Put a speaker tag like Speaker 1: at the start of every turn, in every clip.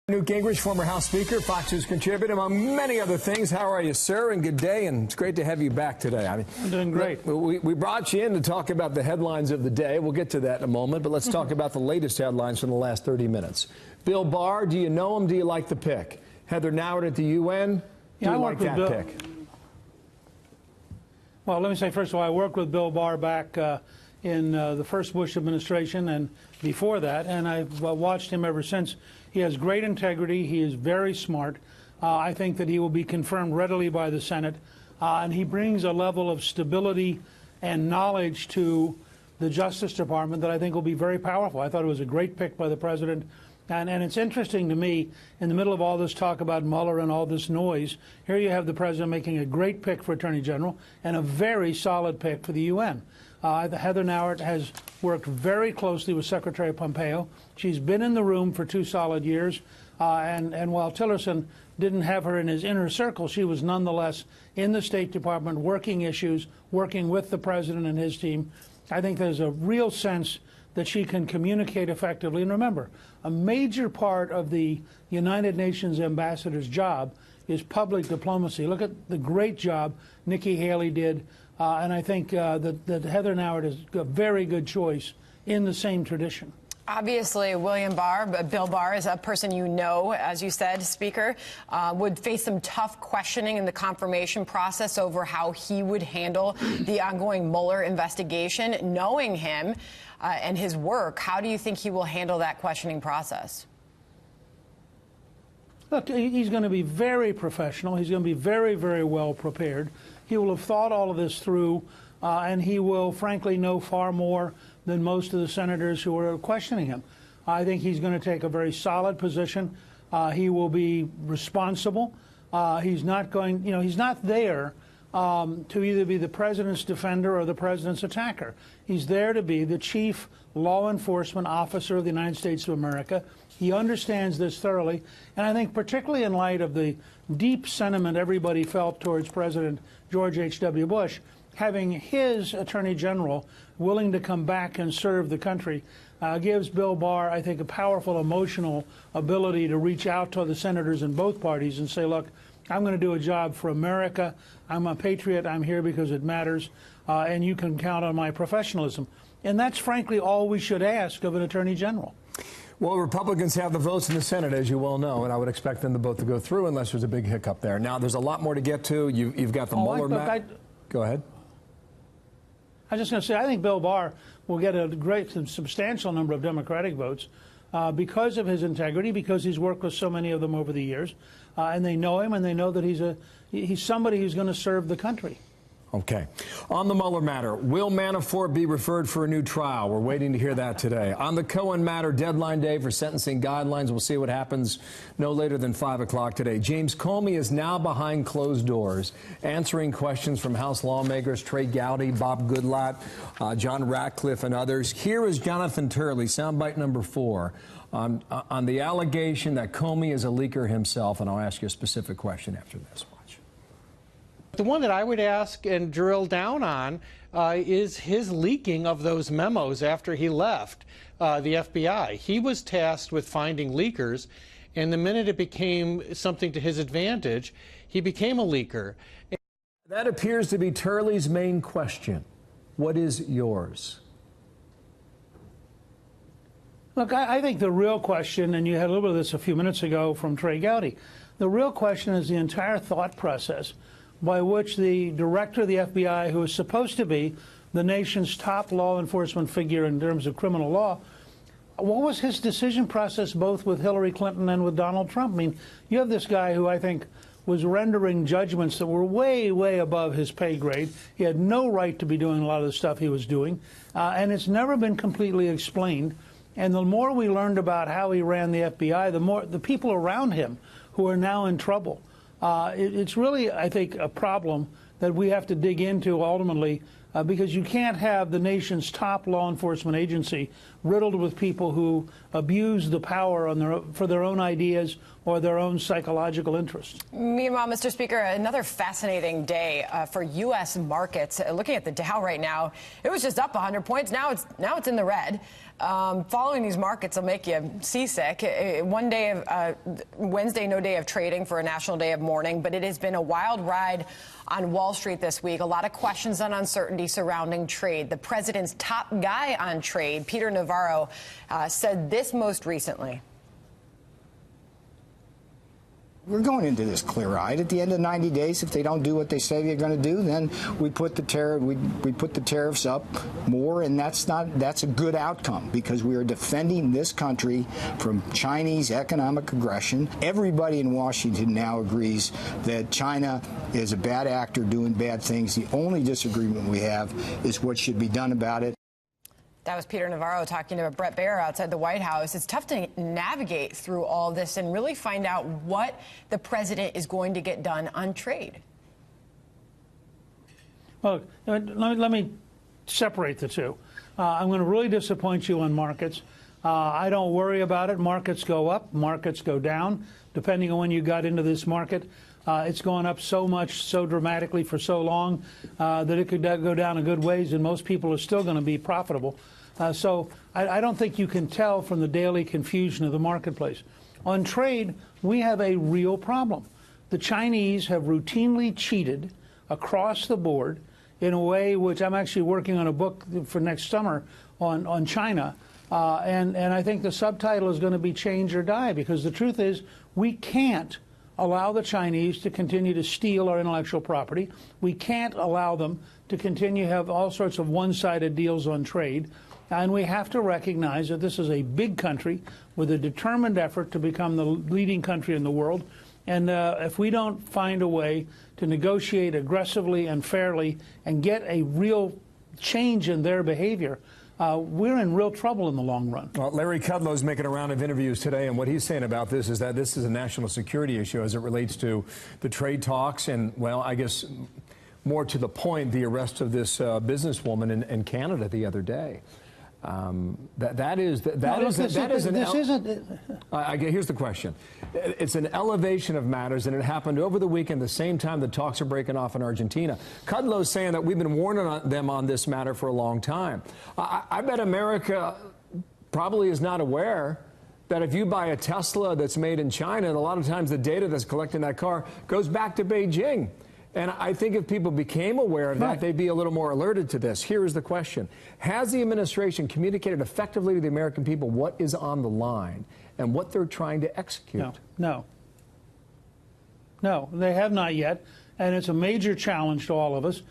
Speaker 1: Newt Gingrich, former House Speaker, Fox News contributor, among many other things. How are you, sir? And good day, and it's great to have you back today.
Speaker 2: I'm doing great.
Speaker 1: We brought you in to talk about the headlines of the day. We'll get to that in a moment, but let's talk about the latest headlines from the last 30 minutes. Bill Barr, do you know him? Do you like the pick? Heather Nauert at the UN, do you like that pick?
Speaker 2: Well, let me say, first of all, I worked with Bill Barr back in the first Bush administration and before that, and I've watched him ever since. He has great integrity. He is very smart. I think that he will be confirmed readily by the Senate, and he brings a level of stability and knowledge to the Justice Department that I think will be very powerful. I thought it was a great pick by the president. And it's interesting to me, in the middle of all this talk about Mueller and all this noise, here you have the president making a great pick for Attorney General and a very solid pick for the UN. Heather Nauert has worked very closely with Secretary Pompeo. She's been in the room for 2 solid years. And while Tillerson didn't have her in his inner circle, she was nonetheless in the State Department working issues, working with the president and his team. I think there's a real sense that she can communicate effectively. And remember, a major part of the United Nations ambassador's job is public diplomacy. Look at the great job Nikki Haley did. And I think that Heather Nauert is a very good choice in the same tradition.
Speaker 3: Obviously, Bill Barr is a person you know, as you said, Speaker, would face some tough questioning in the confirmation process over how he would handle the ongoing Mueller investigation. Knowing him and his work, how do you think he will handle that questioning process?
Speaker 2: Look, he's going to be very professional. He's going to be very, very well prepared. He will have thought all of this through, and he will, frankly, know far more than most of the senators who are questioning him. I think he's going to take a very solid position. He will be responsible. He's not going, he's not there to either be the president's defender or the president's attacker. He's there to be the chief law enforcement officer of the United States of America. He understands this thoroughly, and I think particularly in light of the deep sentiment everybody felt towards President George H.W. Bush, having his Attorney General willing to come back and serve the country gives Bill Barr, I think, a powerful emotional ability to reach out to the senators in both parties and say, look, I'm going to do a job for America. I'm a patriot. I'm here because it matters, and you can count on my professionalism. And that's, frankly, all we should ask of an Attorney General.
Speaker 1: Well, Republicans have the votes in the Senate, as you well know, and I would expect them to both to go through unless there's a big hiccup there. Now, there's a lot more to get to. You've got the Mueller map. Go ahead.
Speaker 2: I was just going to say, I think Bill Barr will get a great, substantial number of Democratic votes because of his integrity, because he's worked with so many of them over the years, and they know him, and they know that he's somebody who's going to serve the country.
Speaker 1: Okay. On the Mueller matter, will Manafort be referred for a new trial? We're waiting to hear that today. On the Cohen matter, deadline day for sentencing guidelines. We'll see what happens no later than 5 o'clock today. James Comey is now behind closed doors, answering questions from House lawmakers Trey Gowdy, Bob Goodlatte, John Ratcliffe, and others. Here is Jonathan Turley, soundbite number 4, on the allegation that Comey is a leaker himself, and I'll ask you a specific question after this.
Speaker 4: The one that I would ask and drill down on is his leaking of those memos after he left the FBI. He was tasked with finding leakers, and the minute it became something to his advantage, he became a leaker.
Speaker 1: That appears to be Turley's main question. What is yours?
Speaker 2: Look, I think the real question, and you had a little bit of this a few minutes ago from Trey Gowdy, the real question is the entire thought process by which the director of the FBI, who is supposed to be the nation's top law enforcement figure in terms of criminal law, what was his decision process both with Hillary Clinton and with Donald Trump? I mean, you have this guy who I think was rendering judgments that were way, way above his pay grade. He had no right to be doing a lot of the stuff he was doing, and it's never been completely explained. And the more we learned about how he ran the FBI, the more the people around him who are now in trouble. It's really, I think, a problem that we have to dig into ultimately because you can't have the nation's top law enforcement agency riddled with people who abuse the power for their own ideas or their own psychological interests.
Speaker 3: Meanwhile, Mr. Speaker, another fascinating day for U.S. markets. Looking at the Dow right now, it was just up 100 points. Now it's in the red. Following these markets will make you seasick. One day of Wednesday, no day of trading for a national day of mourning, but it has been a wild ride on Wall Street this week. A lot of questions and uncertainty surrounding trade. The president's top guy on trade, Peter Navarro, said this most recently.
Speaker 5: We're going into this clear-eyed. At the end of 90 days, if they don't do what they say they're going to do, then we put the tariffs up more, and that's a good outcome because we are defending this country from Chinese economic aggression. Everybody in Washington now agrees that China is a bad actor doing bad things. The only disagreement we have is what should be done about it.
Speaker 3: That was Peter Navarro talking to Brett Baer outside the White House. It's tough to navigate through all this and really find out what the president is going to get done on trade.
Speaker 2: Well, let me separate the two. I'm going to really disappoint you on markets. I don't worry about it. Markets go up, markets go down, depending on when you got into this market. It's gone up so much, so dramatically for so long that it could go down a good ways, and most people are still going to be profitable. So I don't think you can tell from the daily confusion of the marketplace. On trade, we have a real problem. The Chinese have routinely cheated across the board in a way which I'm actually working on a book for next summer on China. And I think the subtitle is going to be Change or Die, because the truth is we can't allow the Chinese to continue to steal our intellectual property. We can't allow them to continue to have all sorts of one-sided deals on trade. And we have to recognize that this is a big country with a determined effort to become the leading country in the world. And if we don't find a way to negotiate aggressively and fairly and get a real change in their behavior, we're in real trouble in the long run.
Speaker 1: Well, Larry Kudlow's making a round of interviews today, and what he's saying about this is that this is a national security issue as it relates to the trade talks and, well, I guess more to the point, the arrest of this businesswoman in Canada the other day. Here's the question. It's an elevation of matters, and it happened over the weekend, the same time the talks are breaking off in Argentina. Kudlow's saying that we've been warning them on this matter for a long time. I bet America probably is not aware that if you buy a Tesla that's made in China, a lot of times the data that's collected in that car goes back to Beijing. And I think if people became aware of that, they'd be a little more alerted to this. Here is the question. Has the administration communicated effectively to the American people what is on the line and what they're trying to execute?
Speaker 2: No, they have not yet. And it's a major challenge to all of us.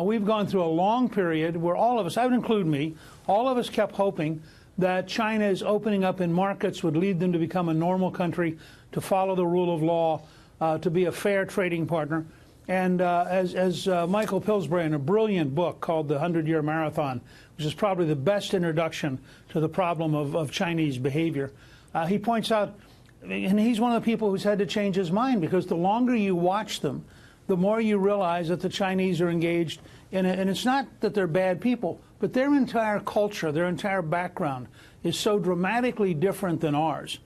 Speaker 2: We've gone through a long period where all of us, I would include me, all of us kept hoping that China's opening up in markets would lead them to become a normal country, to follow the rule of law, to be a fair trading partner. And as Michael Pillsbury, in a brilliant book called The 100-Year Marathon, which is probably the best introduction to the problem of Chinese behavior, he points out, and he's one of the people who's had to change his mind, because the longer you watch them, the more you realize that the Chinese are engaged in it. And it's not that they're bad people, but their entire culture, their entire background is so dramatically different than ours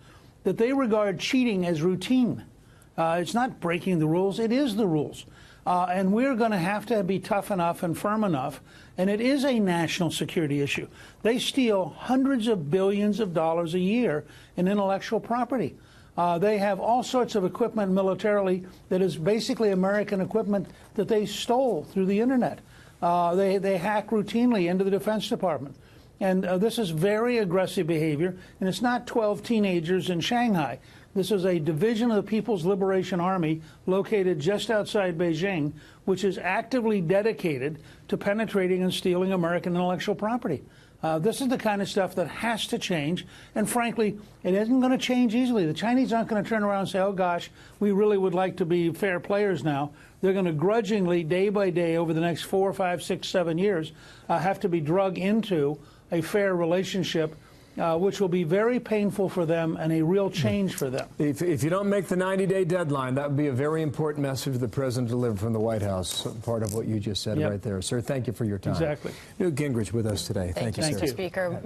Speaker 2: that they regard cheating as routine. It's not breaking the rules, it is the rules. And we're going to have to be tough enough and firm enough, and it is a national security issue. They steal hundreds of billions of dollars a year in intellectual property. They have all sorts of equipment militarily that is basically American equipment that they stole through the internet. They hack routinely into the Defense Department. And this is very aggressive behavior, and it's not 12 teenagers in Shanghai. This is a division of the People's Liberation Army located just outside Beijing, which is actively dedicated to penetrating and stealing American intellectual property. This is the kind of stuff that has to change, and frankly, it isn't going to change easily. The Chinese aren't going to turn around and say, oh gosh, we really would like to be fair players now. They're going to grudgingly, day by day, over the next 4, 5, 6, 7 years, have to be drug into a fair relationship which will be very painful for them and a real change for them.
Speaker 1: If you don't make the 90-day deadline, that would be a very important message for the president to deliver from the White House. Part of what you just said right there. Sir, thank you for your time.
Speaker 2: Exactly.
Speaker 1: Newt Gingrich with us today. Thank you, sir.
Speaker 3: Mr. Speaker.